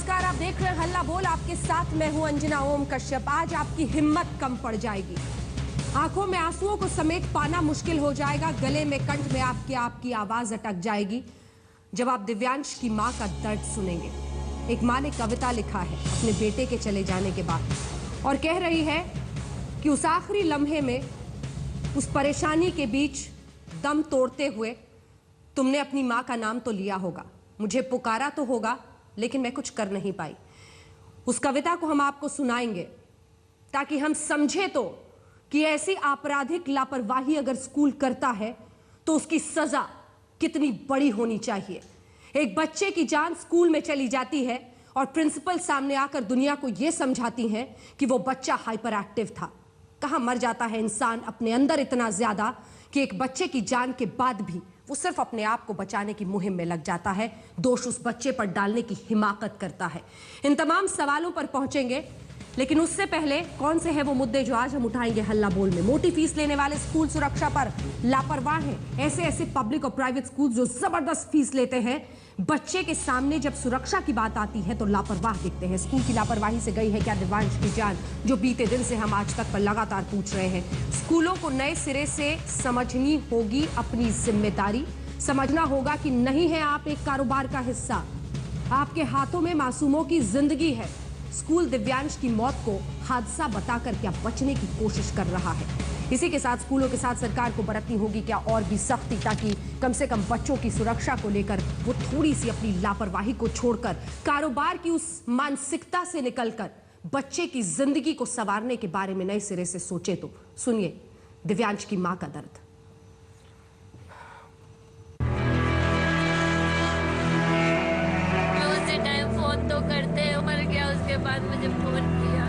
नमस्कार, आप देख रहे हैं हल्ला बोल। आपके साथ मैं हूं अंजना ओम कश्यप। आज आपकी हिम्मत कम पड़ जाएगी, आंखों में आंसुओं को समेट पाना मुश्किल हो जाएगा, गले में कंठ में आपकी आवाज अटक जाएगी जब आप दिव्यांश की मां का दर्द सुनेंगे। एक मां ने कविता लिखा है अपने बेटे के चले जाने के बाद और कह रही है कि उस आखिरी लम्हे में, उस परेशानी के बीच दम तोड़ते हुए तुमने अपनी मां का नाम तो लिया होगा, मुझे पुकारा तो होगा, लेकिन मैं कुछ कर नहीं पाई। उस कविता को हम आपको सुनाएंगे ताकि हम समझे तो कि ऐसी आपराधिक लापरवाही अगर स्कूल करता है तो उसकी सजा कितनी बड़ी होनी चाहिए। एक बच्चे की जान स्कूल में चली जाती है और प्रिंसिपल सामने आकर दुनिया को यह समझाती हैं कि वो बच्चा हाइपर एक्टिव था। कहां मर जाता है इंसान अपने अंदर इतना ज्यादा कि एक बच्चे की जान के बाद भी वो सिर्फ अपने आप को बचाने की मुहिम में लग जाता है, दोष उस बच्चे पर डालने की हिमाकत करता है। इन तमाम सवालों पर पहुंचेंगे, लेकिन उससे पहले कौन से हैं वो मुद्दे जो आज हम उठाएंगे हल्ला बोल में। मोटी फीस लेने वाले स्कूल सुरक्षा पर लापरवाह हैं। ऐसे पब्लिक और प्राइवेट स्कूल जो जबरदस्त फीस लेते हैं, बच्चे के सामने जब सुरक्षा की बात आती है तो लापरवाह दिखते हैं। स्कूल की लापरवाही से गई है क्या दिव्यांश की जान, जो बीते दिन से हम आज तक पर लगातार पूछ रहे हैं। स्कूलों को नए सिरे से समझनी होगी अपनी जिम्मेदारी, समझना होगा कि नहीं है आप एक कारोबार का हिस्सा, आपके हाथों में मासूमों की जिंदगी है। स्कूल दिव्यांश की मौत को हादसा बताकर क्या बचने की कोशिश कर रहा है। इसी के साथ स्कूलों के साथ सरकार को बरतनी होगी क्या और भी सख्ती, ताकि कम से कम बच्चों की सुरक्षा को लेकर वो थोड़ी सी अपनी लापरवाही को छोड़कर कारोबार की उस मानसिकता से निकलकर बच्चे की जिंदगी को संवारने के बारे में नए सिरे से सोचे। तो सुनिए दिव्यांश की मां का दर्द। उसी टाइम फोन तो करते, मर गया उसके बाद मुझे फोन किया।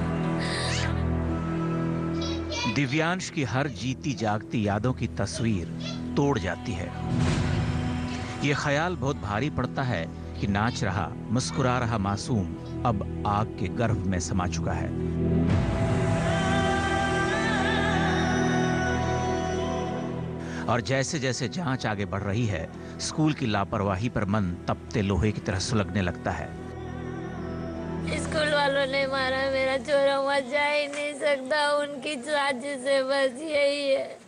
दिव्यांश की हर जीती जागती यादों की तस्वीर तोड़ जाती है। ये ख्याल बहुत भारी पड़ता है कि नाच रहा, मुस्कुरा रहा मासूम अब आग के गर्भ में समा चुका है। और जैसे जैसे जांच आगे बढ़ रही है, स्कूल की लापरवाही पर मन तपते लोहे की तरह सुलगने लगता है। स्कूल वालों ने मारा, मेरा छोरा वहाँ जा ही नहीं सकता, उनकी साजिश है, बस यही है।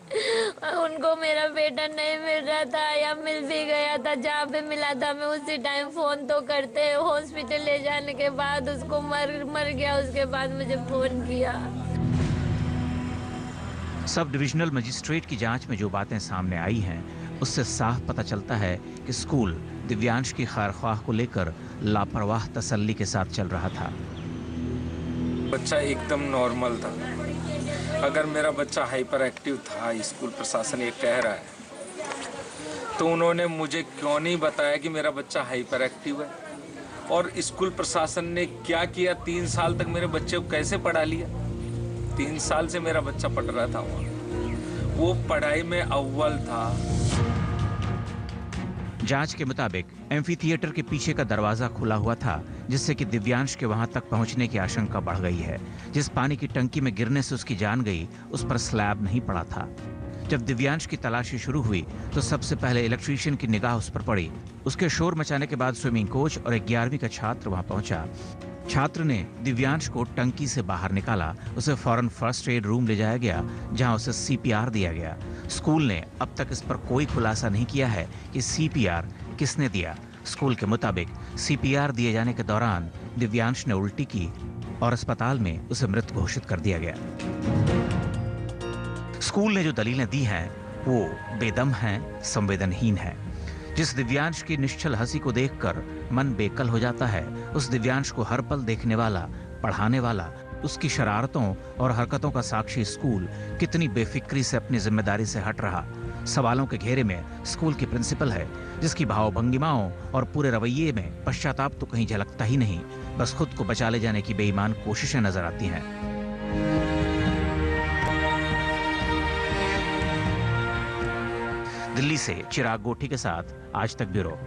उनको मेरा बेटा नहीं मिल रहा था या मिल भी गया था, जहाँ पे मिला था मैं उसी टाइम फोन तो करते। हॉस्पिटल ले जाने के बाद उसको मर गया, उसके बाद मुझे फोन किया। सब डिविजनल मजिस्ट्रेट की जांच में जो बातें सामने आई हैं, उससे साफ पता चलता है कि स्कूल दिव्यांश की खैरख्वाह को लेकर लापरवाह तसल्ली के साथ चल रहा था। बच्चा एकदम नॉर्मल था। अगर मेरा बच्चा हाइपर एक्टिव था, स्कूल प्रशासन ये कह रहा है, तो उन्होंने मुझे क्यों नहीं बताया कि मेरा बच्चा हाइपर एक्टिव है? और स्कूल प्रशासन ने क्या किया? 3 साल तक मेरे बच्चे को कैसे पढ़ा लिया? 3 साल से मेरा बच्चा पढ़ रहा था वहाँ, वो पढ़ाई में अव्वल था। जांच के मुताबिक एम्फी थिएटर के पीछे का दरवाजा खुला हुआ था, जिससे कि दिव्यांश के वहां तक पहुंचने की आशंका बढ़ गई है। जिस पानी की टंकी में गिरने से उसकी जान गई, उस पर स्लैब नहीं पड़ा था। जब दिव्यांश की तलाशी शुरू हुई तो सबसे पहले इलेक्ट्रीशियन की निगाह उस पर पड़ी। उसके शोर मचाने के बाद स्विमिंग कोच और एक 11वीं का छात्र वहां पहुंचा। छात्र ने दिव्यांश को टंकी से बाहर निकाला, उसे फौरन फर्स्ट एड रूम ले जाया गया, जहां उसे सीपीआर दिया गया। स्कूल ने अब तक इस पर कोई खुलासा नहीं किया है कि सीपीआर किसने दिया। स्कूल के मुताबिक सीपीआर दिए जाने के दौरान दिव्यांश ने उल्टी की और अस्पताल में उसे मृत घोषित कर दिया गया। स्कूल ने जो दलीलें दी हैं वो बेदम हैं, संवेदनहीन हैं। जिस दिव्यांश की निश्चल हंसी को देखकर मन बेकल हो जाता है, उस दिव्यांश को हर पल देखने वाला, पढ़ाने वाला, उसकी शरारतों और हरकतों का साक्षी स्कूल कितनी बेफिक्री से अपनी जिम्मेदारी से हट रहा। सवालों के घेरे में स्कूल की प्रिंसिपल है, जिसकी भाव-भंगिमाओं और पूरे रवैये में पश्चाताप तो कहीं झलकता ही नहीं, बस खुद को बचा ले जाने की बेईमान कोशिशें नजर आती हैं। दिल्ली से चिराग गोठी के साथ आज तक ब्यूरो।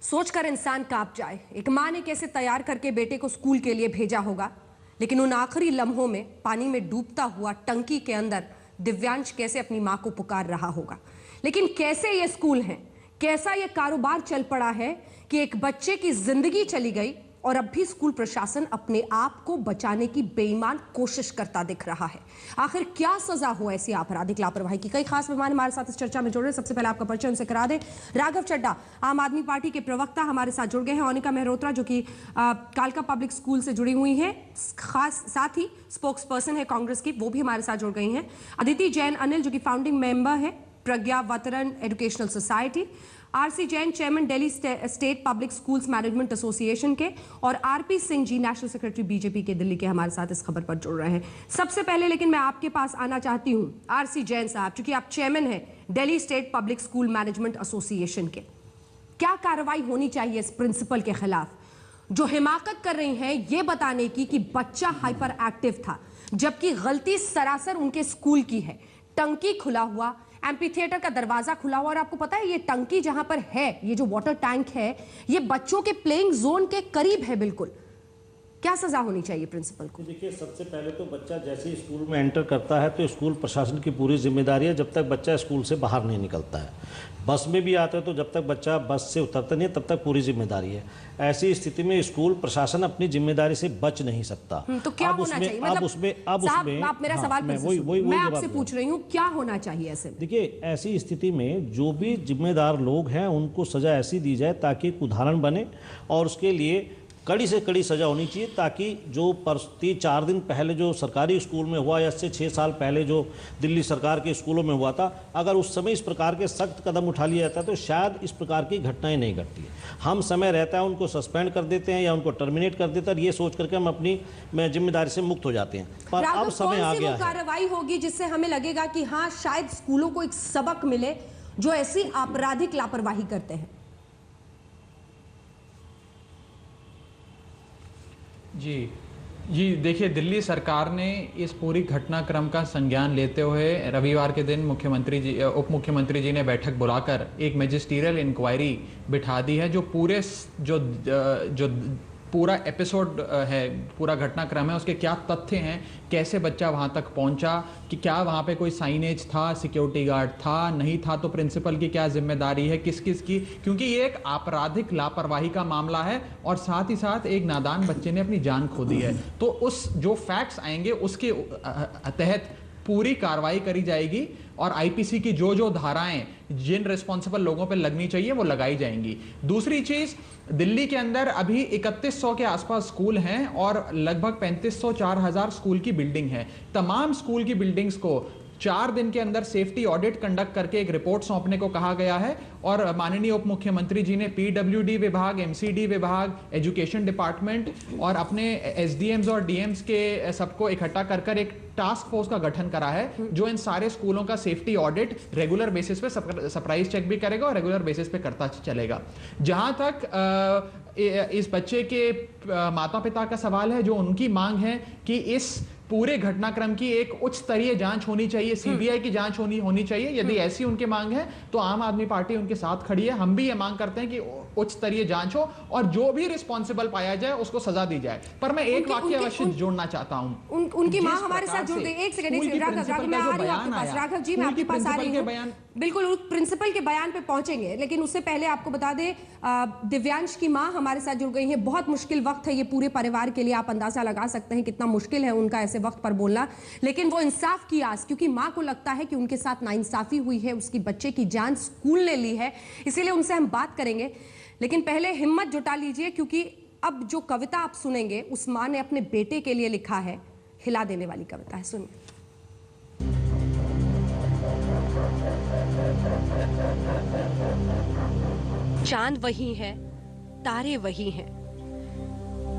सोचकर इंसान कांप जाए। एक मां ने कैसे तैयार करके बेटे को स्कूल के लिए भेजा होगा, लेकिन उन आखिरी लम्हों में पानी में डूबता हुआ टंकी के अंदर दिव्यांश कैसे अपनी मां को पुकार रहा होगा। लेकिन कैसे ये स्कूल हैं, कैसा ये कारोबार चल पड़ा है कि एक बच्चे की जिंदगी चली गई और अब भी स्कूल प्रशासन अपने आप को बचाने की बेईमान कोशिश करता दिख रहा है। आखिर क्या सजा हो ऐसी आपराधिक लापरवाही की? कई खास मेहमान हमारे साथ इस चर्चा में जुड़ रहे हैं। सबसे पहले आपका परिचय उनसे करा दें। राघव चड्ढा, आम आदमी पार्टी के प्रवक्ता, हमारे साथ जुड़ गए हैं। ओनिका मेहरोत्रा, जो कि कालका पब्लिक स्कूल से जुड़ी हुई हैं, खास साथ ही स्पोक्स पर्सन है कांग्रेस की, वो भी हमारे साथ जुड़ गई हैं। अदिति जैन अनिल, जो कि फाउंडिंग मेंबर है Pragyavataran educational society. RC Jain, chairman Delhi state public schools management association के, और RP Singh ji, national secretary BJP के दिल्ली के, हमारे साथ इस खबर पर जुड़ रहे हैं। सबसे पहले लेकिन मैं आपके पास आना चाहती हूं आरसी जैन साहब, क्योंकि आप चेयरमैन हैं Delhi state public school management association के। क्या कार्रवाई होनी चाहिए इस प्रिंसिपल के खिलाफ जो हिमाकत कर रही हैं ये बताने की कि बच्चा हाइपर एक्टिव था, जबकि गलती सरासर उनके स्कूल की है। टंकी खुला हुआ, एम्पी थिएटर का दरवाजा खुला हुआ, और आपको पता है ये टंकी जहां पर है, ये जो वाटर टैंक है, ये बच्चों के प्लेइंग जोन के करीब है बिल्कुल। क्या सजा होनी चाहिए प्रिंसिपल को? देखिए, सबसे पहले तो बच्चा जैसे ही स्कूल में एंटर करता है तो स्कूल प्रशासन की पूरी जिम्मेदारी है जब तक बच्चा स्कूल से बाहर नहीं निकलता है। बस में भी आता है तो जब तक बच्चा बस से उतरता नहीं है तब तक पूरी जिम्मेदारी है। ऐसी स्थिति में स्कूल प्रशासन अपनी जिम्मेदारी से बच नहीं सकता। तो क्या होना चाहिए? आप मेरा सवाल मैं आपसे पूछ रही हूँ, क्या होना चाहिए ऐसे में? देखिए, ऐसी स्थिति में जो भी जिम्मेदार लोग हैं उनको सजा ऐसी दी जाए ताकि एक उदाहरण बने, और उसके लिए कड़ी से कड़ी सजा होनी चाहिए, ताकि जो 4 दिन पहले जो सरकारी स्कूल में हुआ या इससे 6 साल पहले जो दिल्ली सरकार के स्कूलों में हुआ था, अगर उस समय इस प्रकार के सख्त कदम उठा लिया जाता तो शायद इस प्रकार की घटनाएं नहीं घटती। हम समय रहता है उनको सस्पेंड कर देते हैं या उनको टर्मिनेट कर देते हैं, ये सोच करके हम अपनी जिम्मेदारी से मुक्त हो जाते हैं। पर अब समय आ गया है, कार्रवाई होगी जिससे हमें लगेगा कि हाँ, शायद स्कूलों को एक सबक मिले जो ऐसी आपराधिक लापरवाही करते हैं। जी देखिए, दिल्ली सरकार ने इस पूरी घटनाक्रम का संज्ञान लेते हुए रविवार के दिन उप मुख्यमंत्री जी ने बैठक बुलाकर एक मैजिस्ट्रियल इंक्वायरी बिठा दी है, जो पूरा एपिसोड है, पूरा घटनाक्रम है, उसके क्या तथ्य हैं, कैसे बच्चा वहां तक पहुंचा, कि क्या वहां पे कोई साइनेज था, सिक्योरिटी गार्ड था, नहीं था तो प्रिंसिपल की क्या जिम्मेदारी है, किस किस की, क्योंकि ये एक आपराधिक लापरवाही का मामला है और साथ ही साथ एक नादान बच्चे ने अपनी जान खो दी है। तो उस जो फैक्ट्स आएंगे उसके तहत पूरी कार्रवाई करी जाएगी और आईपीसी की जो धाराएं जिन रिस्पॉन्सिबल लोगों पर लगनी चाहिए वो लगाई जाएंगी। दूसरी चीज, दिल्ली के अंदर अभी 3100 के आसपास स्कूल हैं और लगभग 3500-4000 स्कूल की बिल्डिंग है। तमाम स्कूल की बिल्डिंग्स को 4 दिन के अंदर सेफ्टी ऑडिट कंडक्ट करके एक रिपोर्ट सौंपने को कहा गया है, और माननीय उप मुख्यमंत्री जी ने पीडब्ल्यूडी विभाग, एमसीडी विभाग, एजुकेशन डिपार्टमेंट और अपने एसडीएम्स और डीएम्स के सबको इकट्ठा कर एक टास्क फोर्स का गठन करा है जो इन सारे स्कूलों का सेफ्टी ऑडिट रेगुलर बेसिस पे सरप्राइज चेक भी करेगा और रेगुलर बेसिस पे करता चलेगा। जहां तक इस बच्चे के माता पिता का सवाल है, जो उनकी मांग है कि इस पूरे घटनाक्रम की एक उच्च स्तरीय जांच होनी चाहिए, सीबीआई की जांच होनी चाहिए। यदि ऐसी उनकी मांग है तो आम आदमी पार्टी उनके साथ खड़ी है। हम भी ये मांग करते हैं कि उच्च स्तरीय जांच हो और जो भी रिस्पॉन्सिबल पाया जाए उसको सजा दी जाए। पर मैं एक वाक्य अवश्य जोड़ना चाहता हूं। उनकी मां हमारे साथ जुड़ गई। एक सेकंड, राघव जी मैं आपके पास आ रही हूं। बिल्कुल प्रिंसिपल के बयान पे पहुंचेंगे, लेकिन उससे पहले आपको बता दें, दिव्यांश की मां हमारे साथ जुड़ गई है। बहुत मुश्किल वक्त है ये पूरे परिवार के लिए, आप अंदाजा लगा सकते हैं कितना मुश्किल है उनका ऐसे वक्त पर बोलना, लेकिन वो इंसाफ की आस, क्योंकि मां को लगता है कि उनके साथ नाइंसाफी हुई है, उसकी बच्चे की जान स्कूल ने ली है, इसीलिए उनसे हम बात करेंगे। लेकिन पहले हिम्मत जुटा लीजिए, क्योंकि अब जो कविता आप सुनेंगे उस मां ने अपने बेटे के लिए लिखा है, हिला देने वाली कविता है, सुनिए। चांद वही है, तारे वही हैं,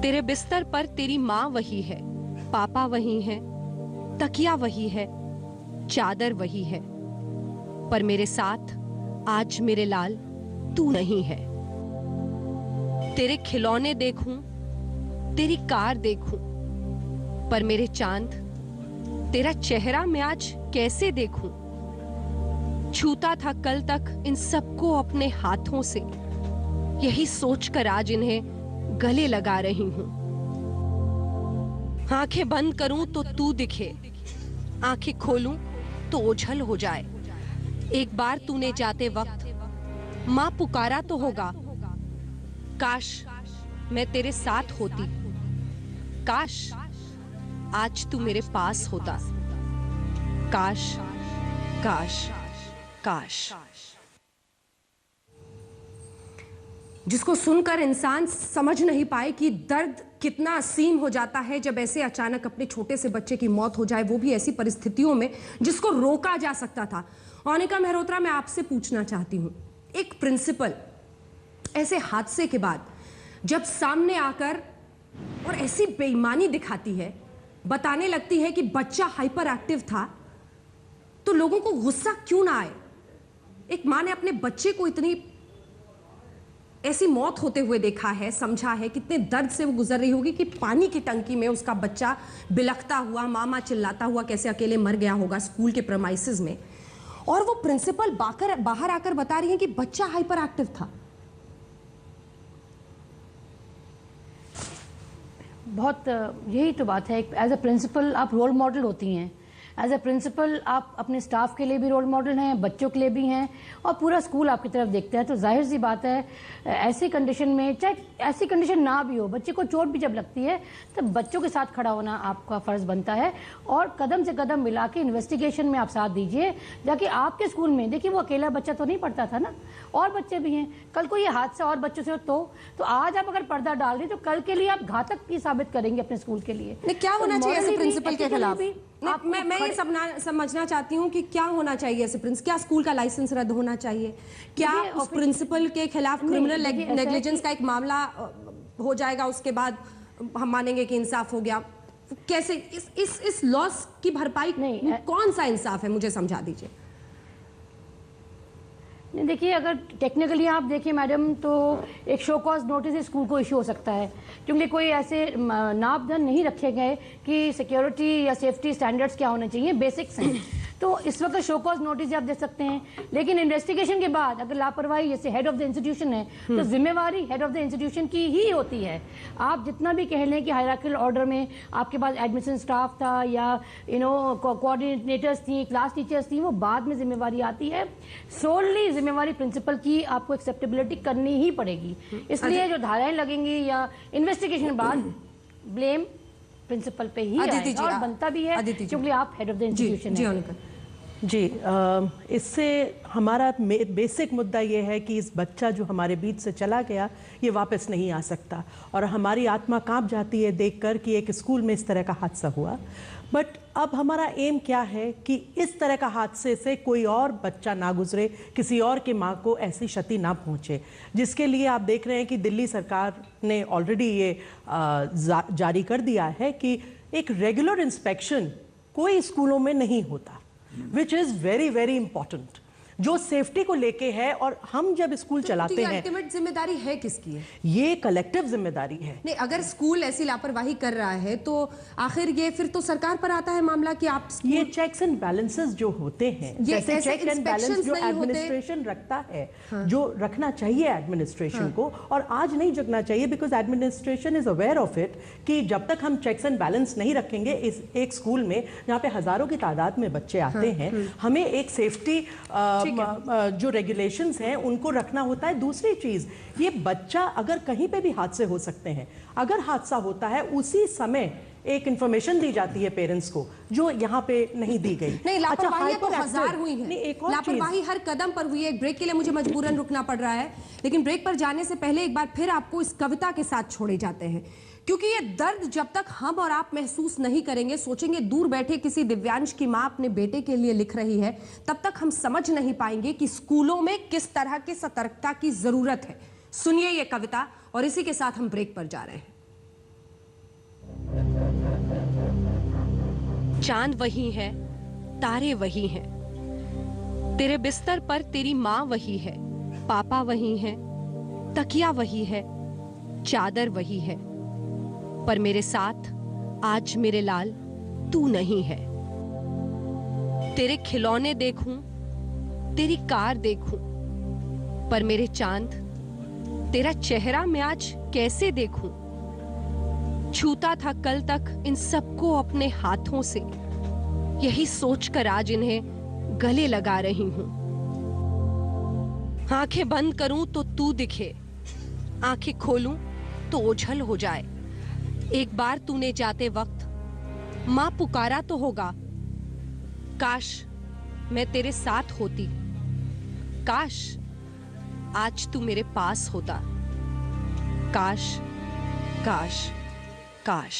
तेरे बिस्तर पर तेरी माँ वही है, पापा वही हैं, तकिया वही है, चादर वही है, पर मेरे साथ आज मेरे लाल तू नहीं है। तेरे खिलौने देखूं, तेरी कार देखूं, पर मेरे चांद तेरा चेहरा मैं आज कैसे देखूं। छूता था कल तक इन सबको अपने हाथों से, यही सोचकर आज इन्हें गले लगा रही हूं। आंखें बंद करूं तो तू दिखे, आंखें खोलूं तो ओझल हो जाए। एक बार तूने जाते वक्त माँ पुकारा तो होगा, काश मैं तेरे साथ होती, काश आज तू मेरे पास होता, काश काश काश। जिसको सुनकर इंसान समझ नहीं पाए कि दर्द कितना असीम हो जाता है जब ऐसे अचानक अपने छोटे से बच्चे की मौत हो जाए, वो भी ऐसी परिस्थितियों में जिसको रोका जा सकता था। अनिका मेहरोत्रा, मैं आपसे पूछना चाहती हूं, एक प्रिंसिपल ऐसे हादसे के बाद जब सामने आकर और ऐसी बेईमानी दिखाती है, बताने लगती है कि बच्चा हाइपर एक्टिव था, तो लोगों को गुस्सा क्यों ना आए? एक मां ने अपने बच्चे को इतनी ऐसी मौत होते हुए देखा है, समझा है, कितने दर्द से वो गुजर रही होगी कि पानी की टंकी में उसका बच्चा बिलखता हुआ, मामा चिल्लाता हुआ कैसे अकेले मर गया होगा स्कूल के प्रेमाइसेस में, और वो प्रिंसिपल बाहर आकर बता रही है कि बच्चा हाइपर एक्टिव था। बहुत यही तो बात है। एज अ प्रिंसिपल आप रोल मॉडल होती हैं। एज अ प्रिंसिपल आप अपने स्टाफ के लिए भी रोल मॉडल हैं, बच्चों के लिए भी हैं, और पूरा स्कूल आपकी तरफ देखता है। तो जाहिर सी बात है ऐसी कंडीशन में, चाहे ऐसी कंडीशन ना भी हो, बच्चे को चोट भी जब लगती है तो बच्चों के साथ खड़ा होना आपका फ़र्ज़ बनता है, और कदम से कदम मिला के इन्वेस्टिगेशन में आप साथ दीजिए। जाके आपके स्कूल में देखिए, वो अकेला बच्चा तो नहीं पढ़ता था ना, और बच्चे भी हैं। कल को ये हादसा और बच्चों से हो तो आज आप अगर पर्दा डाल रही तो कल के लिए आप घातक की साबित करेंगे अपने स्कूल के लिए। क्या होना चाहिए ऐसे प्रिंसिपल के खिलाफ? मैं ये समझना चाहती हूँ कि क्या होना चाहिए ऐसे प्रिंसिपल? क्या स्कूल का लाइसेंस रद्द होना चाहिए? क्या उस प्रिंसिपल के खिलाफ क्रिमिनल नेग्लिजेंस का एक मामला हो जाएगा, उसके बाद हम मानेंगे कि इंसाफ हो गया? कैसे इस लॉस की भरपाई कौन सा इंसाफ है, मुझे समझा दीजिए। देखिए, अगर टेक्निकली आप देखिए मैडम, तो एक शो कॉज नोटिस स्कूल को इशू हो सकता है, क्योंकि कोई ऐसे मापदंड नहीं रखे गए कि सिक्योरिटी या सेफ्टी स्टैंडर्ड्स क्या होने चाहिए, बेसिक्स हैं। तो इस वक्त शो कॉज नोटिस आप दे सकते हैं, लेकिन इन्वेस्टिगेशन के बाद अगर लापरवाही, जैसे हेड ऑफ द इंस्टीट्यूशन है, तो जिम्मेवारी हेड ऑफ द इंस्टीट्यूशन की ही होती है। आप जितना भी कह लें कि हायरार्किकल ऑर्डर में आपके पास एडमिशन स्टाफ था या कोऑर्डिनेटर्स थी, क्लास टीचर्स थी, वो बाद में जिम्मेवारी आती है। सोलली जिम्मेवारी प्रिंसिपल की आपको एक्सेप्टेबिलिटी करनी ही पड़ेगी। इसलिए जो धाराएं लगेंगी या इन्वेस्टिगेशन बाद ब्लेम प्रिंसिपल पे ही आएगा, और बनता भी है, क्योंकि आप हेड ऑफ द इंस्टीट्यूशन हैं। जी, इससे हमारा बेसिक मुद्दा ये है कि इस बच्चा जो हमारे बीच से चला गया, ये वापस नहीं आ सकता, और हमारी आत्मा कांप जाती है देखकर कि एक स्कूल में इस तरह का हादसा हुआ। बट अब हमारा एम क्या है कि इस तरह का हादसे से कोई और बच्चा ना गुजरे, किसी और की माँ को ऐसी क्षति ना पहुँचे, जिसके लिए आप देख रहे हैं कि दिल्ली सरकार ने ऑलरेडी ये जारी कर दिया है कि एक रेगुलर इंस्पेक्शन कोई स्कूलों में नहीं होता, which is very very important, जो सेफ्टी को लेके है। और हम जब स्कूल चलाते हैं, अल्टीमेट जिम्मेदारी है किसकी है? ये कलेक्टिव जिम्मेदारी है। नहीं, अगर स्कूल ऐसी लापरवाही कर रहा है तो आखिर ये फिर तो सरकार पर आता है मामला कि आप ये चेक्स एंड बैलेंसेस जो होते हैं, जैसे चेक एंड बैलेंस जो एडमिनिस्ट्रेशन रखता है, हाँ, जो रखना चाहिए एडमिनिस्ट्रेशन, हाँ, को, और आज नहीं जगना चाहिए, because administration is aware of it कि जब तक हम चेक्स एंड बैलेंस नहीं रखेंगे इस एक स्कूल में जहाँ पे हजारों की तादाद में बच्चे आते हैं, हमें एक सेफ्टी जो रेगुलेशंस हैं उनको रखना होता है। दूसरी चीज, ये बच्चा अगर कहीं पे भी हादसे हो सकते हैं, अगर हादसा होता है उसी समय एक इंफॉर्मेशन दी जाती है पेरेंट्स को, जो यहाँ पे नहीं दी गई। नहीं, लापरवाही तो हजार हुई है, लापरवाही हर कदम पर हुई है। एक ब्रेक के लिए मुझे मजबूरन रुकना पड़ रहा है, लेकिन ब्रेक पर जाने से पहले एक बार फिर आपको इस कविता के साथ छोड़े जाते हैं, क्योंकि ये दर्द जब तक हम और आप महसूस नहीं करेंगे, सोचेंगे दूर बैठे किसी दिव्यांश की मां अपने बेटे के लिए लिख रही है, तब तक हम समझ नहीं पाएंगे कि स्कूलों में किस तरह की सतर्कता की जरूरत है। सुनिए ये कविता, और इसी के साथ हम ब्रेक पर जा रहे हैं। चांद वही है, तारे वही हैं, तेरे बिस्तर पर तेरी माँ वही है, पापा वही हैं, तकिया वही है, चादर वही है, पर मेरे साथ आज मेरे लाल तू नहीं है। तेरे खिलौने देखूं, तेरी कार देखूं, पर मेरे चांद तेरा चेहरा मैं आज कैसे देखूं? छूता था कल तक इन सबको अपने हाथों से, यही सोचकर आज इन्हें गले लगा रही हूं। आंखें बंद करूं तो तू दिखे, आंखें खोलूं तो ओझल हो जाए। एक बार तूने जाते वक्त मां पुकारा तो होगा, काश मैं तेरे साथ होती, काश आज तू मेरे पास होता, काश काश काश।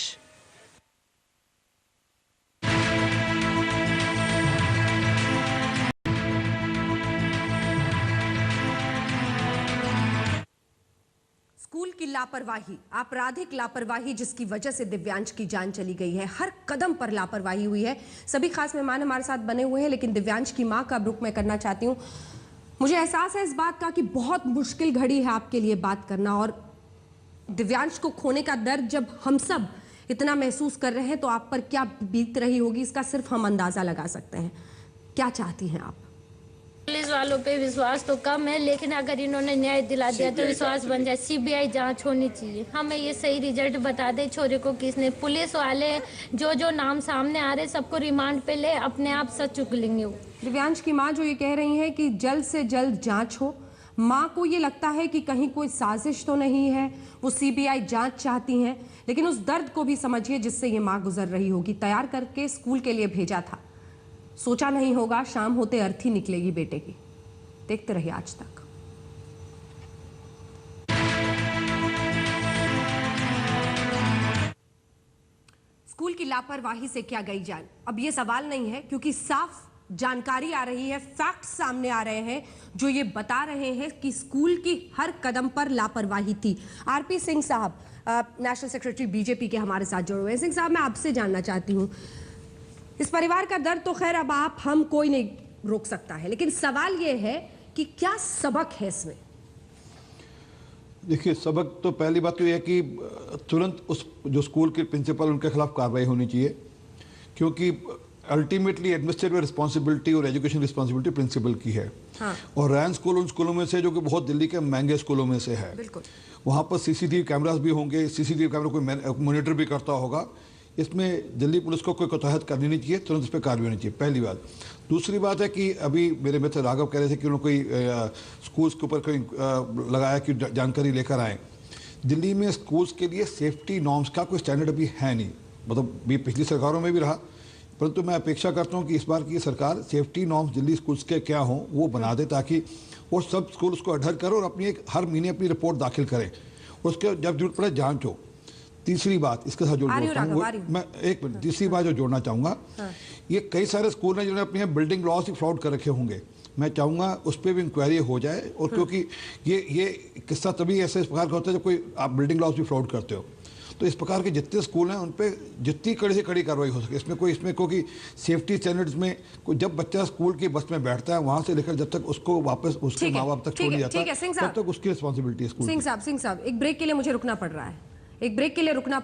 स्कूल की लापरवाही, आपराधिक लापरवाही जिसकी वजह से दिव्यांश की जान चली गई है। हर कदम पर लापरवाही हुई है। सभी खास मेहमान हमारे साथ बने हुए हैं, लेकिन दिव्यांश की मां का रुख मैं करना चाहती हूं। मुझे एहसास है इस बात का कि बहुत मुश्किल घड़ी है आपके लिए बात करना, और दिव्यांश को खोने का दर्द जब हम सब इतना महसूस कर रहे हैं तो आप पर क्या बीत रही होगी, इसका सिर्फ हम अंदाजा लगा सकते हैं। क्या चाहती हैं आप? पुलिस वालों पे विश्वास तो कम है, लेकिन अगर इन्होंने न्याय दिला दिया तो विश्वास बन जाए। सीबीआई जांच होनी चाहिए, हमें ये सही रिजल्ट बता दे छोरे को किसने। पुलिस वाले जो नाम सामने आ रहे सबको रिमांड पे ले, अपने आप सच चुक लेंगे वो। दिव्यांश की मां जो ये कह रही है कि जल्द से जल्द जांच हो, मां को ये लगता है कि कहीं कोई साजिश तो नहीं है, वो सीबीआई जांच चाहती हैं, लेकिन उस दर्द को भी समझिए जिससे ये मां गुजर रही होगी। तैयार करके स्कूल के लिए भेजा था, सोचा नहीं होगा शाम होते अर्थी निकलेगी बेटे की। देखते रहिए आज तक। स्कूल की लापरवाही से क्या गई जान, अब ये सवाल नहीं है, क्योंकि साफ जानकारी आ रही है, फैक्ट सामने आ रहे हैं जो ये बता रहे हैं कि स्कूल की हर कदम पर लापरवाही थी। आरपी सिंह साहब, नेशनल सेक्रेटरी बीजेपी के हमारे साथ जुड़े हुए हैं। सिंह साहब, मैं आपसे जानना चाहती हूँ, इस परिवार का दर्द तो खैर अब आप हम कोई नहीं रोक सकता है, लेकिन सवाल ये है कि क्या सबक है इसमें? देखिए, सबक तो पहली बात तो यह है कि तुरंत उस जो स्कूल के प्रिंसिपल उनके खिलाफ कार्रवाई होनी चाहिए, क्योंकि अल्टीमेटली एडमिनिस्ट्रेटिव रिस्पॉन्सिबिलिटी और एजुकेशन रिस्पॉन्सिबिलिटी प्रिंसिपल की है। हाँ। और रैन स्कूल उन स्कूलों में से जो कि बहुत दिल्ली के महंगे स्कूलों में से है। वहाँ पर सीसीटीवी कैमरास भी होंगे, सीसीटीवी कैमरा कोई मॉनिटर भी करता होगा। इसमें दिल्ली पुलिस को कोई कोताहत करनी नहीं चाहिए, तुरंत इस पर कार्रवाई होनी चाहिए, पहली बात। दूसरी बात है कि अभी मेरे मित्र राघव कह रहे थे कि उन्होंने कोई स्कूल्स के ऊपर कोई लगाया कि जानकारी लेकर आए। दिल्ली में स्कूल्स के लिए सेफ्टी नॉर्म्स का कोई स्टैंडर्ड अभी है नहीं, मतलब भी पिछली सरकारों में भी रहा, परंतु मैं अपेक्षा करता हूं कि इस बार की सरकार सेफ्टी नॉर्म्स दिल्ली स्कूल्स के क्या हों वो बना दे, ताकि वो सब स्कूल उसको अडर करें और अपनी एक हर महीने अपनी रिपोर्ट दाखिल करें, उसके जब जरूरत पड़े जांच हो। तीसरी बात इसके साथ मैं एक तीसरी बात जो जोड़ना चाहूँगा, ये कई सारे स्कूल हैं जिन्होंने अपने बिल्डिंग लॉस ही फ्रॉड कर रखे होंगे, मैं चाहूँगा उस पर भी इंक्वायरी हो जाए। और क्योंकि ये किस्सा तभी ऐसे इस प्रकार का होता है जब कोई आप बिल्डिंग लॉस भी फ्रॉड करते हो, तो इस प्रकार के जितने स्कूल हैं उन पर जितनी कड़ी से कड़ी कार्रवाई हो सके। इसमें क्योंकि सेफ्टी स्टैंडर्ड्स में जब बच्चा स्कूल की बस में बैठता है वहाँ से लेकर जब तक उसको वापस उसके माँ बाप तक छोड़ जाता है तब तक उसकी रिस्पॉन्सिबिलिटी है स्कूल। सिंह साहब, एक ब्रेक के लिए मुझे रुकना पड़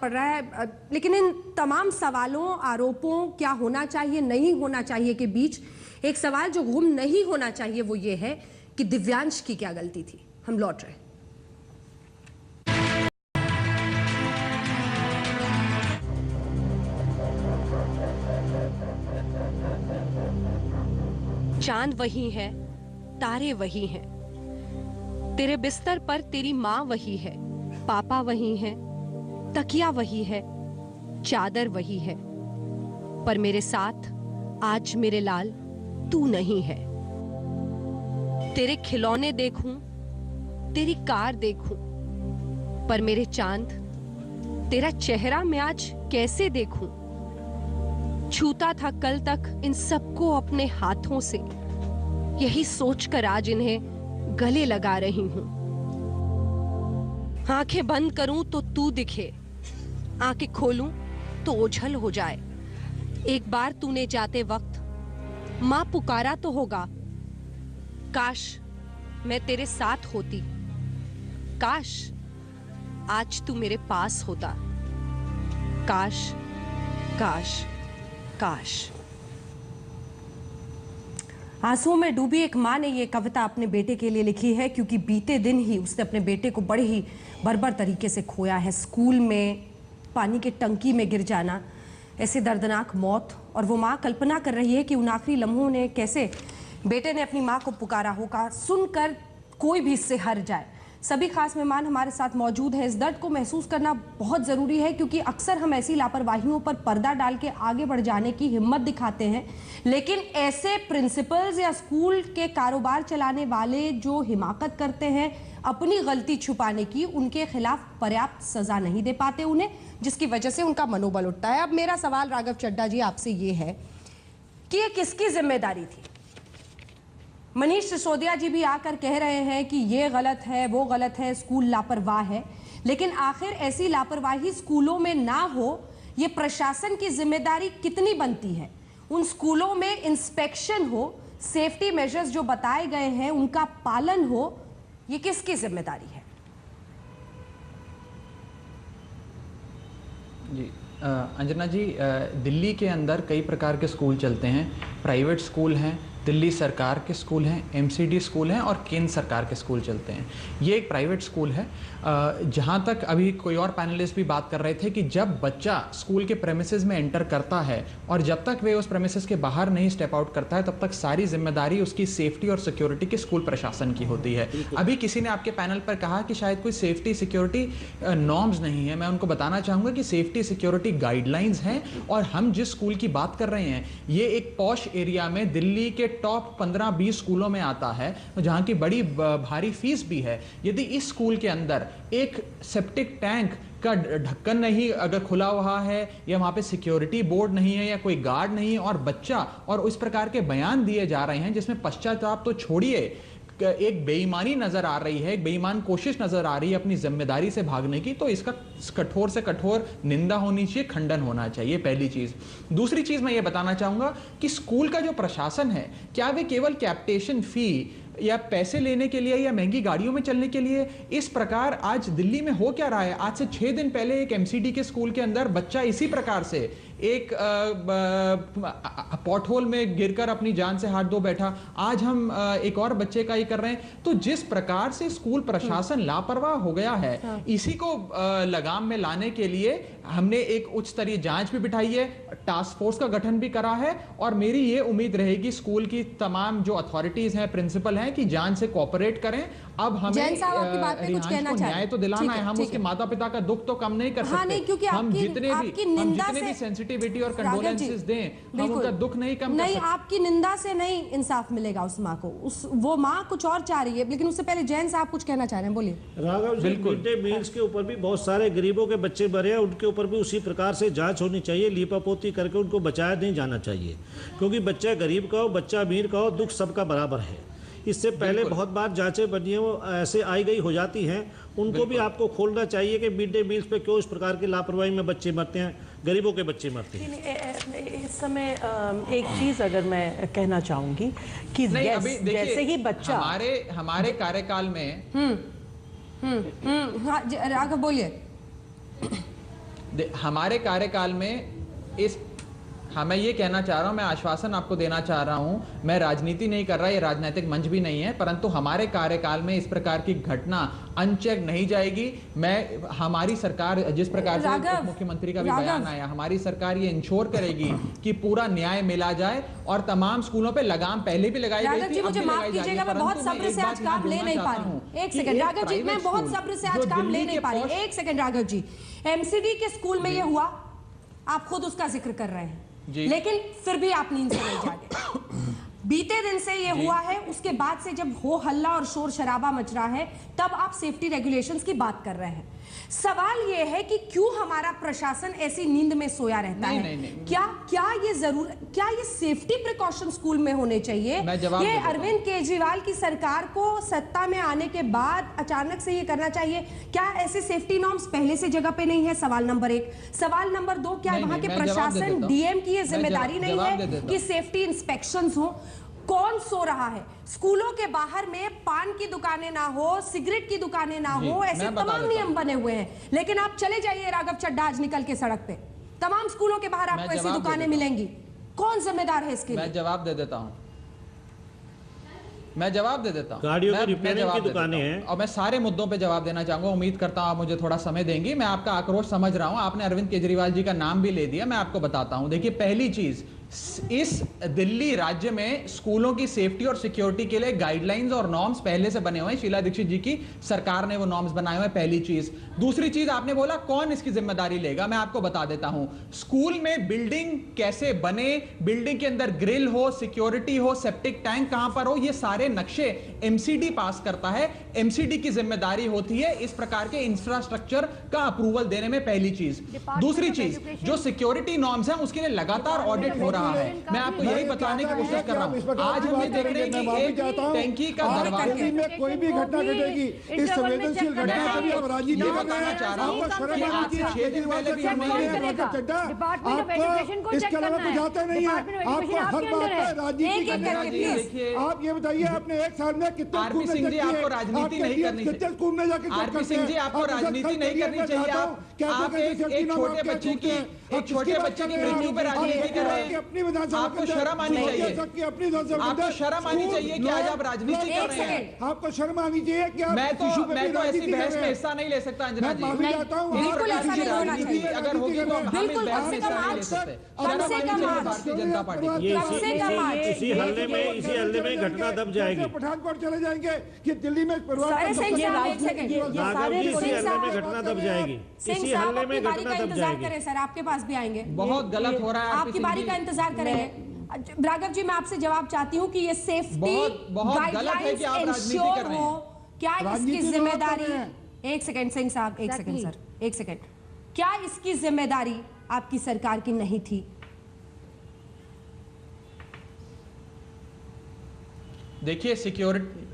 रहा है, लेकिन इन तमाम सवालों, आरोपों, क्या होना चाहिए नहीं होना चाहिए के बीच एक सवाल जो गुम नहीं होना चाहिए वो ये है कि दिव्यांश की क्या गलती थी। हम लौट रहे हैं। चांद वही है, तारे वही हैं, तेरे बिस्तर पर तेरी माँ वही है, पापा वही हैं, तकिया वही है, चादर वही है, पर मेरे साथ आज मेरे लाल तू नहीं है। तेरे खिलौने देखूं, तेरी कार देखूं, पर मेरे चांद तेरा चेहरा मैं आज कैसे देखूं? छूता था कल तक इन सबको अपने हाथों से, यही सोचकर आज इन्हें गले लगा रही हूं। आंखें बंद करूं तो तू दिखे, आंखें खोलूं तो ओझल हो जाए। एक बार तूने जाते वक्त मां पुकारा तो होगा, काश मैं तेरे साथ होती, काश आज तू मेरे पास होता, काश काश काश। आंसुओं में डूबी एक मां ने ये कविता अपने बेटे के लिए लिखी है, क्योंकि बीते दिन ही उसने अपने बेटे को बड़े ही बर्बर तरीके से खोया है। स्कूल में पानी की टंकी में गिर जाना, ऐसे दर्दनाक मौत, और वो माँ कल्पना कर रही है कि उन आखिरी लम्हों ने कैसे बेटे ने अपनी माँ को पुकारा होगा, सुनकर कोई भी इससे हर जाए। सभी खास मेहमान हमारे साथ मौजूद हैं। इस दर्द को महसूस करना बहुत ज़रूरी है, क्योंकि अक्सर हम ऐसी लापरवाहियों पर पर्दा डाल के आगे बढ़ जाने की हिम्मत दिखाते हैं, लेकिन ऐसे प्रिंसिपल्स या स्कूल के कारोबार चलाने वाले जो हिमाकत करते हैं अपनी गलती छुपाने की, उनके खिलाफ पर्याप्त सजा नहीं दे पाते उन्हें, जिसकी वजह से उनका मनोबल उठता है। अब मेरा सवाल राघव चड्ढा जी आपसे ये है कि ये किसकी जिम्मेदारी थी? मनीष सिसोदिया जी भी आकर कह रहे हैं कि ये गलत है, वो गलत है, स्कूल लापरवाह है, लेकिन आखिर ऐसी लापरवाही स्कूलों में ना हो, ये प्रशासन की जिम्मेदारी कितनी बनती है? उन स्कूलों में इंस्पेक्शन हो, सेफ्टी मेजर्स जो बताए गए हैं उनका पालन हो, ये किसकी जिम्मेदारी है? जी अंजना जी, दिल्ली के अंदर कई प्रकार के स्कूल चलते हैं। प्राइवेट स्कूल हैं, दिल्ली सरकार के स्कूल हैं, एमसीडी स्कूल हैं और केंद्र सरकार के स्कूल चलते हैं। ये एक प्राइवेट स्कूल है। जहाँ तक अभी कोई और पैनलिस्ट भी बात कर रहे थे कि जब बच्चा स्कूल के प्रेमिसेस में एंटर करता है और जब तक वे उस प्रेमिसेस के बाहर नहीं स्टेप आउट करता है, तब तक सारी जिम्मेदारी उसकी सेफ्टी और सिक्योरिटी के स्कूल प्रशासन की होती है। अभी किसी ने आपके पैनल पर कहा कि शायद कोई सेफ्टी सिक्योरिटी नॉर्म्स नहीं है। मैं उनको बताना चाहूँगा कि सेफ्टी सिक्योरिटी गाइडलाइंस हैं, और हम जिस स्कूल की बात कर रहे हैं ये एक पॉश एरिया में दिल्ली के टॉप 15-20 स्कूलों में आता है, जहां की बड़ी भारी फीस भी है। यदि इस स्कूल के अंदर एक सेप्टिक टैंक का ढक्कन नहीं अगर खुला हुआ है, या वहां पे सिक्योरिटी बोर्ड नहीं है, या कोई गार्ड नहीं है, और बच्चा और इस प्रकार के बयान दिए जा रहे हैं जिसमें पश्चाताप तो छोड़िए, एक बेईमानी नजर आ रही है, एक बेईमान कोशिश नजर आ रही है अपनी जिम्मेदारी से भागने की, तो इसका कठोर से कठोर निंदा होनी चाहिए, खंडन होना चाहिए, पहली चीज। दूसरी चीज मैं ये बताना चाहूंगा कि स्कूल का जो प्रशासन है, क्या वे केवल कैप्टेशन फी या पैसे लेने के लिए या महंगी गाड़ियों में चलने के लिए इस प्रकार आज दिल्ली में हो क्या रहा है? आज से 6 दिन पहले एक एमसीडी के स्कूल के अंदर बच्चा इसी प्रकार से एक पॉटहोल में गिरकर अपनी जान से हाथ धो बैठा। आज हम एक और बच्चे का ही कर रहे हैं। तो जिस प्रकार से स्कूल प्रशासन लापरवाह हो गया है, इसी को लगाम में लाने के लिए हमने एक उच्च स्तरीय जांच भी बिठाई है, टास्क फोर्स का गठन भी करा है, और मेरी ये उम्मीद रहेगी स्कूल की तमाम जो अथॉरिटीज हैं, प्रिंसिपल हैं, कि जांच से कोऑपरेट करें। अब हमें न्याय तो दिलाना है, हम उसके माता पिता का दुख तो कम नहीं कर सकते। हम जितने भी सेंसिटिविटी और कंडोलेंसेस दें, हम उनका दुख नहीं कम कर सकते। आपकी निंदा से नहीं इंसाफ मिलेगा उस माँ को। वो माँ कुछ और चाह रही है, लेकिन उससे पहले जैन साहब कुछ कहना चाह रहे हैं, बोलिए। Raghav ji, mid day meals के ऊपर भी बहुत सारे गरीबों के बच्चे मरे हैं, उनके ऊपर भी उसी प्रकार से जांच होनी चाहिए, लीपापोती करके उनको बचाया नहीं जाना चाहिए, क्योंकि बच्चा गरीब का हो, बच्चा अमीर का हो, दुख सबका बराबर है। इससे पहले बहुत बार जांचें बनी है, वो ऐसे आई गई हो जाती हैं, उनको भी आपको खोलना चाहिए कि मिड डे मील्स पे क्यों इस प्रकार की लापरवाही में बच्चे मरते हैं, गरीबों के बच्चे मरते हैं। इस समय एक चीज़ अगर मैं कहना चाहूँगी कि जैसे ही बच्चा हमारे कार्यकाल में हाँ राघव बोलिए। हमारे कार्यकाल में मैं ये कहना चाह रहा हूँ, मैं आश्वासन आपको देना चाह रहा हूँ, मैं राजनीति नहीं कर रहा, ये राजनीतिक मंच भी नहीं है, परंतु हमारे कार्यकाल में इस प्रकार की घटना अनचेक नहीं जाएगी। हमारी सरकार, जिस प्रकार से मुख्यमंत्री का भी बयान आया, हमारी सरकार ये इंश्योर करेगी कि पूरा न्याय मिला जाए, और तमाम स्कूलों पे लगाम पहले भी लगाई गई थी, मुझे माफ कीजिएगा, मैं बहुत सब्र से आज काम ले नहीं पा रही हूँ। एक सेकंड राघव जी, मैं बहुत सब्र से आज काम ले नहीं पा रही। एक सेकंड राघव जी, एमसीडी के स्कूल में ये हुआ, आप खुद उसका जिक्र कर रहे हैं, लेकिन फिर भी आप नींद से नहीं जागे। बीते दिन से ये हुआ है, उसके बाद से जब हो हल्ला और शोर शराबा मच रहा है, तब आप सेफ्टी रेगुलेशंस की बात कर रहे हैं। सवाल ये है कि क्यों हमारा प्रशासन ऐसी नींद में सोया रहता है? क्या ये सेफ्टी प्रिकॉशन स्कूल में होने चाहिए? ये अरविंद केजरीवाल की सरकार को सत्ता में आने के बाद अचानक से ये करना चाहिए? क्या ऐसे सेफ्टी नॉर्म्स पहले से जगह पे नहीं है? सवाल नंबर 1। सवाल नंबर 2, क्या वहां के प्रशासन, डीएम की ये जिम्मेदारी नहीं है कि सेफ्टी इंस्पेक्शंस हो? कौन सो रहा है? स्कूलों के बाहर में पान की दुकानें ना हो, सिगरेट की दुकानें ना हो, ऐसे तमाम नियम बने हुए हैं, लेकिन आप चले जाइए राघव चड्ढा आज निकल के सड़क पे, तमाम स्कूलों के बाहर आपको ऐसी दुकानें मिलेंगी। कौन जिम्मेदार है इसके लिए? मैं जवाब दे देता हूं। मैं जवाब दे देता हूँ। गाड़ियों की मैं रिपेयरिंग जवाब की दे दुकानें देता हूँ। हैं और मैं सारे मुद्दों पे जवाब देना चाहूंगा, उम्मीद करता हूँ आप मुझे थोड़ा समय देंगी। मैं आपका आक्रोश समझ रहा हूँ, आपने अरविंद केजरीवाल जी का नाम भी ले दिया, मैं आपको बताता हूँ। देखिए, पहली चीज, इस दिल्ली राज्य में स्कूलों की सेफ्टी और सिक्योरिटी के लिए गाइडलाइंस और नॉर्म्स पहले से बने हुए हैं। शीला दीक्षित जी की सरकार ने वो नॉर्म्स बनाए हुए हैं, पहली चीज। दूसरी चीज, आपने बोला कौन इसकी जिम्मेदारी लेगा, मैं आपको बता देता हूं। स्कूल में बिल्डिंग कैसे बने, बिल्डिंग के अंदर ग्रिल हो, सिक्योरिटी हो, सेप्टिक टैंक कहां पर हो, ये सारे नक्शे एमसीडी पास करता है। एमसीडी की जिम्मेदारी होती है इस प्रकार के इंफ्रास्ट्रक्चर का अप्रूवल देने में, पहली चीज। दूसरी चीज, जो सिक्योरिटी नॉर्म्स हैं उसके लिए लगातार ऑडिट हो रहा है। मैं आपको यही बताने की कोशिश कर रहा हूं। आज हम ये देख रहे हैं कि एक टैंकी का दरवाजा में कोई भी घटना घटेगी, इस संवेदनशील घटना से भी अब राजनीति ये बताना चाह रहा हूं कि आज से 6 दिन पहले भी हमने आपको इसके अलावा कुछ आता नहीं है, आपको हर बात पर राजनीति करनी है। आप ये बताइए, आपने एक साल में कितने आरपी सिंह जी, आपको राजनीति नहीं करनी चाहिए। आरपी सिंह जी, आपको राजनीति नहीं करनी चाहिए। आप एक छोटे बच्चे की मृत्यु पर राजनीति कर रहे हैं। आपको शर्म आनी चाहिए, आपको शर्म आनी चाहिए कि आज आप राजनीति कर रहे हैं। आपको शर्म आनी चाहिए कि मैं तो ऐसी बहस में हिस्सा नहीं ले सकता अंजना जी। बिल्कुल ऐसा नहीं होना चाहिए। अगर होगी तो हम इस बहस में हिस्सा नहीं ले सकते। भारतीय जनता पार्टी इसी हल्ले में घटना दब जाएगी। पठानकोट चले जाएंगे कि दिल्ली में इसी हल्ले में घटना दब जाएगी। इसी हल्ले में घटना दब जाएगी। सर, आपके पास भी आएंगे। बहुत गलत हो रहा है, आपकी बारी का इंतजार करेंगे। राघव जी, मैं आपसे जवाब चाहती हूँ कि ये सेफ्टी गाइडलाइंस इंश्योर हो, क्या इसकी जिम्मेदारी? एक सेकंड सिंह साहब, एक सेकंड सर, एक सेकंड। क्या इसकी जिम्मेदारी आपकी सरकार की नहीं थी? देखिए,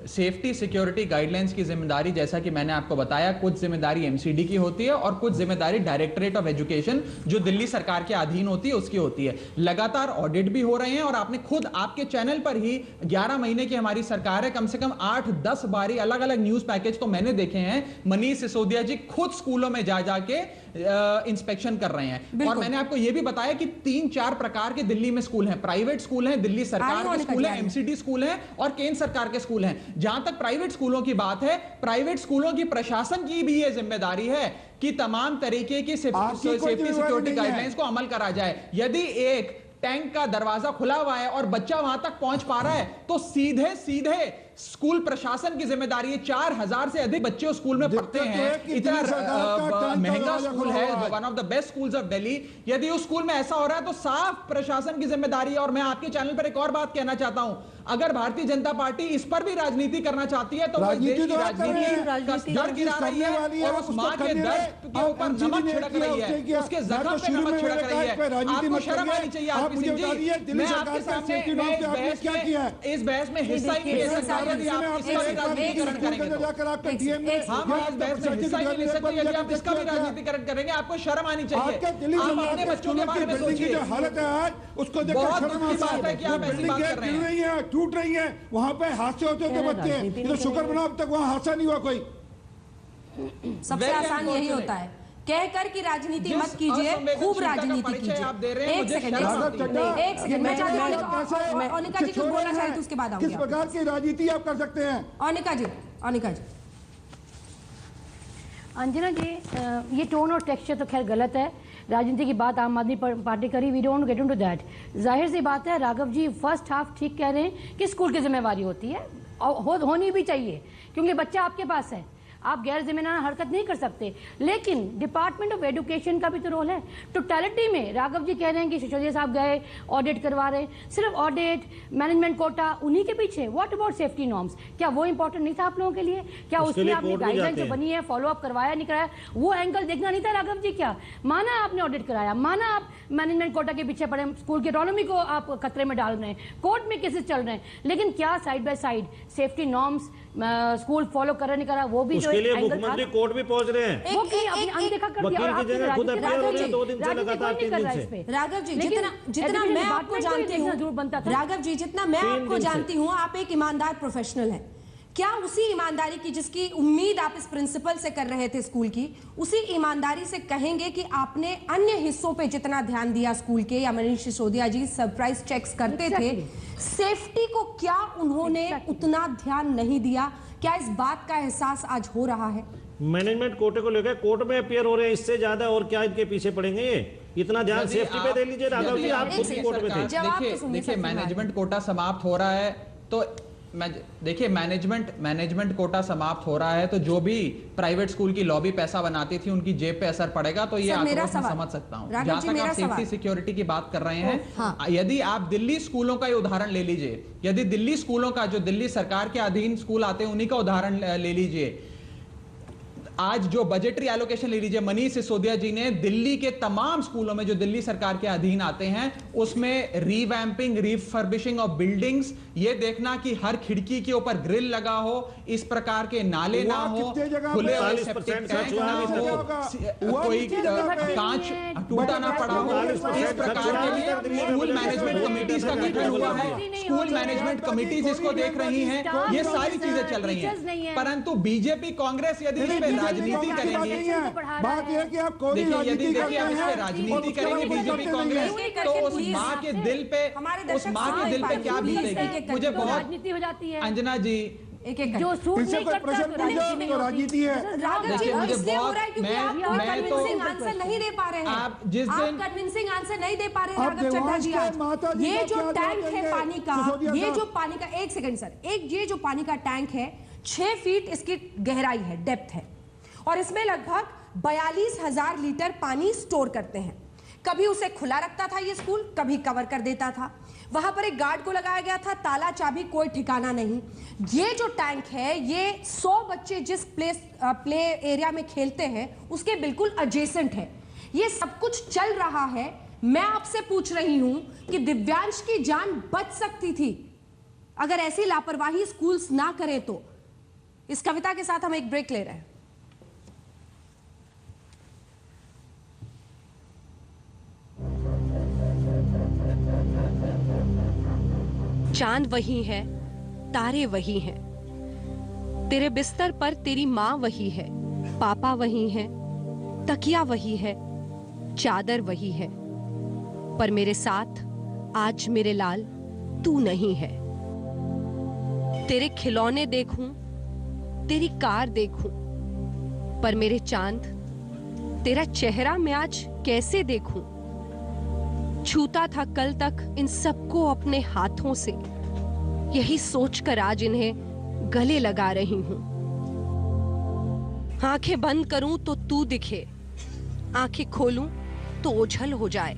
सेफ्टी सिक्योरिटी गाइडलाइंस की जिम्मेदारी, जैसा कि मैंने आपको बताया, कुछ जिम्मेदारी एमसीडी की होती है और कुछ जिम्मेदारी डायरेक्टरेट ऑफ एजुकेशन जो दिल्ली सरकार के अधीन होती है उसकी होती है। लगातार ऑडिट भी हो रहे हैं और आपने खुद आपके चैनल पर ही 11 महीने की हमारी सरकार है, कम से कम 8-10 बारी अलग अलग न्यूज पैकेज तो मैंने देखे हैं। मनीष सिसोदिया जी खुद स्कूलों में जा जाके इंस्पेक्शन कर रहे हैं। और मैंने आपको यह भी बताया कि 3-4 प्रकार के दिल्ली में स्कूल हैं। प्राइवेट स्कूल हैं, दिल्ली सरकार के स्कूल हैं, एमसीडी स्कूल हैं और केंद्र सरकार के स्कूल हैं। जहां तक प्राइवेट स्कूलों की बात है, प्राइवेट स्कूलों की प्रशासन की भी यह जिम्मेदारी है कि तमाम तरीके की सेफ्टी सिक्योरिटी गाइडलाइंस को अमल करा जाए। यदि एक टैंक का दरवाजा खुला हुआ है और बच्चा वहां तक पहुंच पा रहा है तो सीधे सीधे स्कूल प्रशासन की जिम्मेदारी है। 4000 से अधिक बच्चे उस स्कूल में पढ़ते हैं, इतना महंगा स्कूल है, one of the best schools of Delhi. यदि उस स्कूल में ऐसा हो रहा है तो साफ प्रशासन की जिम्मेदारी है। और मैं आपके चैनल पर एक और बात कहना चाहता हूं, अगर भारतीय जनता पार्टी इस पर भी राजनीति करना चाहती है तो वो देश की राजनीति का गिरा रही है और उस मां के दर्द के ऊपर नमक छिड़क रही है, उसके जख्म पे नमक छिड़क रही है। आपको शर्म आनी चाहिए आरपी सिंह जी। मैं आपके सामने इस बहस में हिस्सा ही नहीं ले सकता यदि आप इसका भी राजनीतिकरण करेंगे। हम इस बहस में हिस्सा ही नहीं ले सकते यदि आप इसका भी राजनीतिकरण करेंगे। आपको शर्म आनी चाहिए। आप अपने बच्चों के बारे में सोचिए। बहुत दुख की बात है कि आप ऐसी बात कर रहे हैं। टूट रही है, वहां पे हादसे होते बच्चे हैं, तो शुक्र मनाओ अब तक वहां हादसा नहीं हुआ कोई। सबसे आसान यही होता है, कहकर कि राजनीति मत कीजिए, खूब राजनीति कीजिए। एक सेकंड मैं चाहती हूँ अनिका जी कुछ बोलना चाहिए तो उसके बाद आऊंगी। किस प्रकार की राजनीति आप कर सकते हैं? अनिका जी अंजना जी, ये टोन और टेक्सचर तो खैर गलत है। राजनीति की बात आम आदमी पार्टी करी, we don't get into that. जाहिर सी बात है, राघव जी फर्स्ट हाफ ठीक कह रहे हैं कि स्कूल की जिम्मेवारी होती है और होनी भी चाहिए, क्योंकि बच्चा आपके पास है, आप गैर जिम्मेदाराना हरकत नहीं कर सकते। लेकिन डिपार्टमेंट ऑफ एजुकेशन का भी तो रोल है। टोटलिटी में राघव जी कह रहे हैं कि सिसोदिया साहब गए, ऑडिट करवा रहे, सिर्फ ऑडिट, मैनेजमेंट कोटा, उन्हीं के पीछे। What about safety norms? क्या वो इंपॉर्टेंट नहीं था आप लोगों के लिए? क्या उसमें आपने गाइडलाइन जो बनी है फॉलो अप करवाया नहीं कराया, वो एंगल देखना नहीं था राघव जी? क्या माना आपने ऑडिट कराया, माना आप मैनेजमेंट कोटा के पीछे पड़े, स्कूल की इकोनॉमी को आप खतरे में डाल रहे हैं, कोर्ट में केसेस चल रहे हैं, लेकिन क्या side by side safety norms school follow कर नहीं करा, वो भी उसके लिए मुख्यमंत्री कोर्ट भी पहुंच रहे हैं। वो भी अनदेखा कर दिया। वकील की जगह खुद अपीयर हो रहे हैं 2 दिन से लगातार 3 दिन से। राघव जी, जितना मैं आपको जानती हूँ, राघव जी जितना मैं आपको जानती हूँ, आप एक ईमानदार प्रोफेशनल हैं। क्या उसी ईमानदारी की जिसकी उम्मीद आप इस प्रिंसिपल से कर रहे थे स्कूल की, उसी ईमानदारी से कहेंगे कि आपने अन्य हिस्सों पे जितना ध्यान दिया स्कूल के, या मनीष सिसोदिया जी सरप्राइज चेक्स करते थे, सेफ्टी को क्या उन्होंने उतना ध्यान नहीं दिया? क्या इस बात का एहसास आज हो रहा है? मैनेजमेंट कोटे को लेकर कोर्ट में अपियर हो रहे हैं, इससे ज्यादा और क्या इनके पीछे पड़ेंगे? ये इतना ध्यान सेफ्टी पे दे लीजिए। राघव जी, आप खुद कोर्ट में थे। देखिए मैनेजमेंट कोटा समाप्त हो रहा है, तो देखिए मैनेजमेंट कोटा समाप्त हो रहा है, तो जो भी प्राइवेट स्कूल की लॉबी पैसा बनाती थी उनकी जेब पे असर पड़ेगा, तो ये आक्रोश मैं समझ सकता हूँ। जहां तक आप सेफ्टी सिक्योरिटी की बात कर रहे हैं, यदि आप दिल्ली स्कूलों का उदाहरण ले लीजिए, यदि दिल्ली स्कूलों का, जो दिल्ली सरकार के अधीन स्कूल आते हैं, उन्हीं का उदाहरण ले लीजिए। आज जो बजटरी एलोकेशन ले लीजिए, मनीष सिसोदिया जी ने दिल्ली के तमाम स्कूलों में जो दिल्ली सरकार के अधीन आते हैं, उसमें रीवैम्पिंग, रिफर्बिशिंग ऑफ बिल्डिंग्स, ये देखना कि हर खिड़की के ऊपर ग्रिल लगा हो, इस प्रकार के नाले ना हो, खुले हुए सेप्टिक टैंक ना हो, कोई कांच टूटा ना पड़ा हो, इस प्रकार के लिए स्कूल मैनेजमेंट कमिटीज का गठन हुआ है। स्कूल मैनेजमेंट कमिटीज इसको देख रही हैं, ये सारी चीजें चल रही हैं। परंतु बीजेपी, कांग्रेस यदि राजनीति करेंगे, बात यह कि आप कोई यदि देखिए हम इसमें राजनीति करेंगे बीजेपी कांग्रेस, तो उस माँ के दिल पे क्या बीतेगी? मुझे बहुत राजनीति हो जाती है। अंजना जी, एक जो सूट नहीं करता तो राजनीति है। देखिए मुझे बहुत, मैं तो आंसर नहीं दे पा रहे हैं। आप जिस दिन कन्विंसिंग आंसर नहीं दे पा रहे हैं राघव चड्ढा जी आज। ये जो टैंक है पानी का, ये जो पानी का, एक सेकंड सर, ये जो पानी का टैंक है 6 फीट इसकी गहराई है, डेप्थ है, और इसमें लगभग 42,000 लीटर पानी स्टोर करते हैं। कभी उसे खुला रखता था ये स्कूल, कभी कवर कर देता था। वहां पर एक गार्ड को लगाया गया था, ताला चाबी कोई ठिकाना नहीं। ये जो टैंक है, ये 100 बच्चे जिस प्ले एरिया में खेलते हैं उसके बिल्कुल एडजेसेंट है। ये सब कुछ चल रहा है। मैं आपसे पूछ रही हूं कि दिव्यांश की जान बच सकती थी अगर ऐसी लापरवाही स्कूल्स ना करें तो। इस कविता के साथ हम एक ब्रेक ले रहे हैं। चांद वही है, तारे वही हैं, तेरे बिस्तर पर तेरी माँ वही है, पापा वही हैं, तकिया वही है, चादर वही है, पर मेरे साथ आज मेरे लाल तू नहीं है। तेरे खिलौने देखूं, तेरी कार देखूं, पर मेरे चांद तेरा चेहरा मैं आज कैसे देखूं? छूता था कल तक इन सबको अपने हाथों से, यही सोचकर आज इन्हें गले लगा रही हूं। आंखें बंद करूं तो तू दिखे, आंखें खोलूं तो ओझल हो जाए।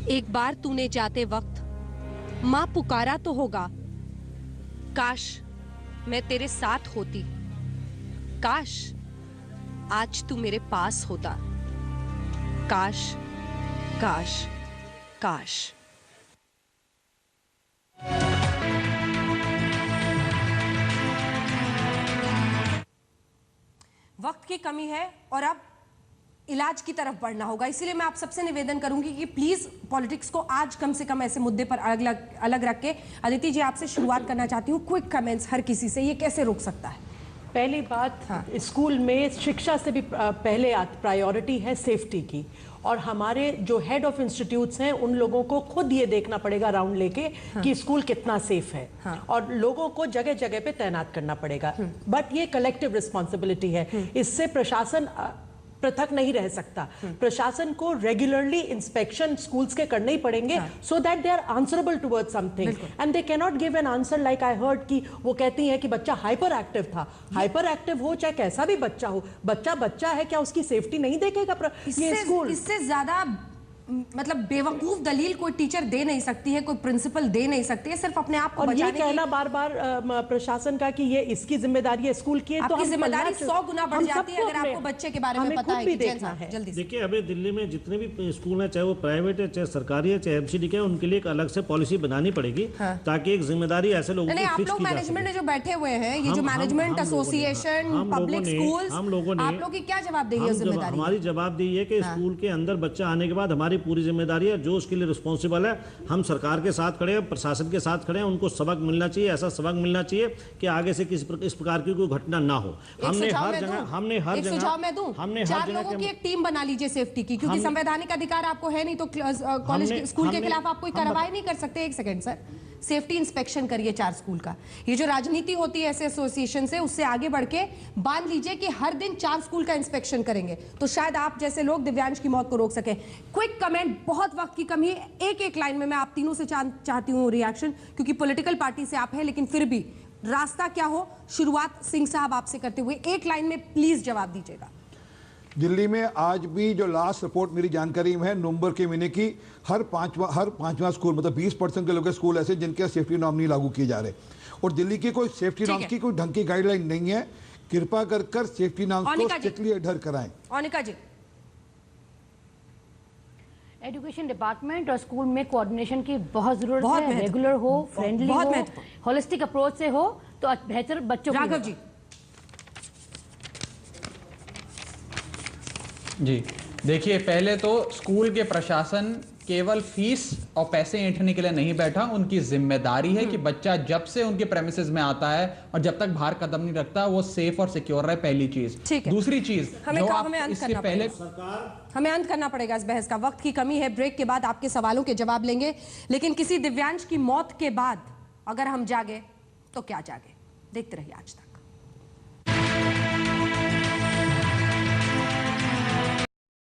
एक बार तूने जाते वक्त मां पुकारा तो होगा, काश मैं तेरे साथ होती, काश आज तू मेरे पास होता, काश काश काश। वक्त की कमी है और अब इलाज की तरफ बढ़ना होगा, इसीलिए मैं आप सबसे निवेदन करूंगी कि प्लीज पॉलिटिक्स को आज कम से कम ऐसे मुद्दे पर अलग रख के, अदिति जी आपसे शुरुआत करना चाहती हूँ। क्विक कमेंट्स हर किसी से, ये कैसे रोक सकता है? पहली बात, स्कूल में शिक्षा से भी पहले प्रायोरिटी है सेफ्टी की, और हमारे जो हेड ऑफ इंस्टीट्यूट्स हैं उन लोगों को खुद ये देखना पड़ेगा राउंड लेके कि स्कूल कितना सेफ है, और लोगों को जगह जगह पे तैनात करना पड़ेगा। बट ये कलेक्टिव रिस्पॉन्सिबिलिटी है, इससे प्रशासन पृथक नहीं रह सकता। प्रशासन को रेगुलरली इंस्पेक्शन स्कूल्स के करने ही पड़ेंगे, so that they are answerable towards something, and they can not give an answer like I heard कि वो कहती हैं कि बच्चा हाइपर एक्टिव था। हाइपर एक्टिव हो चाहे कैसा भी बच्चा हो, बच्चा है, क्या उसकी सेफ्टी नहीं देखेगा ये स्कूल? इससे ज्यादा मतलब बेवकूफ दलील कोई टीचर दे नहीं सकती है, कोई प्रिंसिपल दे नहीं सकती है, सिर्फ अपने आप को बचाने ये कहना बार बार प्रशासन का कि ये इसकी जिम्मेदारी है स्कूल की, तो जिम्मेदारी 100 गुना बढ़ जाती है अगर आपको बच्चे के बारे में पता है। देखना है जल्दी देखिए, अभी दिल्ली में जितने भी स्कूल हैं, चाहे वो प्राइवेट है, चाहे सरकारी है, चाहे एमसीडी के, उनके लिए एक अलग से पॉलिसी बनानी पड़ेगी, ताकि एक जिम्मेदारी ऐसे लोगों को आप लोग मैनेजमेंट में जो बैठे हुए हैं, ये जो मैनेजमेंट एसोसिएशन, पब्लिक स्कूल्स, हम लोगों ने, आप लोग की क्या जवाबदेही है? जिम्मेदारी हमारी जवाबदेही है कि स्कूल के अंदर बच्चा आने के बाद हमारी हमारी पूरी जिम्मेदारी है। जो उसके लिए रिस्पॉन्सिबल है, हम सरकार के साथ खड़े हैं, प्रशासन के साथ खड़े हैं। उनको सबक मिलना चाहिए, ऐसा सबक मिलना चाहिए कि आगे से इस प्रकार की कोई घटना ना हो। हमने हर जगह चार लोगों की एक टीम बना लीजिए सेफ्टी की, क्योंकि संवैधानिक अधिकार आपको है नहीं तो कॉलेज स्कूल के खिलाफ आप कोई कार्रवाई नहीं कर सकते। एक सेकंड सर, सेफ्टी इंस्पेक्शन करिए 4 स्कूल का। ये जो राजनीति होती है ऐसे एसोसिएशन से, उससे आगे बढ़ के बांध लीजिए कि हर दिन 4 स्कूल का इंस्पेक्शन करेंगे, तो शायद आप जैसे लोग दिव्यांश की मौत को रोक सके। क्विक कमेंट, बहुत वक्त की कमी है, एक लाइन में मैं आप तीनों से चाहती हूं रिएक्शन, क्योंकि पॉलिटिकल पार्टी से आप हैं, लेकिन फिर भी रास्ता क्या हो, शुरुआत सिंह साहब आपसे करते हुए एक लाइन में प्लीज जवाब दीजिएगा। दिल्ली में आज भी जो लास्ट रिपोर्ट मेरी जानकारी में है, नवंबर के महीने की, हर पांचवा स्कूल, मतलब 20% के लोग स्कूल ऐसे जिनके सेफ्टी नॉर्म नहीं लागू किए जा रहे। और दिल्ली की कोई सेफ्टी नॉर्म्स की कोई ढंग की गाइडलाइन नहीं है। कृपा कर सेफ्टी नॉर्म्स को स्ट्रिक्टली अडर कराएं। ओनिका जी, एजुकेशन डिपार्टमेंट और स्कूल में कोऑर्डिनेशन की बहुत जरूरत है। रेगुलर हो, फ्रेंडली हो, होलिस्टिक अप्रोच से हो तो बेहतर बच्चों को। राघव जी जी देखिए, पहले तो स्कूल के प्रशासन केवल फीस और पैसे ऐंठने के लिए नहीं बैठा, उनकी जिम्मेदारी है कि बच्चा जब से उनके प्रेमिसेस में आता है और जब तक बाहर कदम नहीं रखता वो सेफ और सिक्योर रहे, पहली चीज। दूसरी चीज, हमें अंत करना पड़ेगा इस बहस का, वक्त की कमी है। ब्रेक के बाद आपके सवालों के जवाब लेंगे, लेकिन किसी दिव्यांश की मौत के बाद अगर हम जागे तो क्या जागे, देखते रहिए आज तक।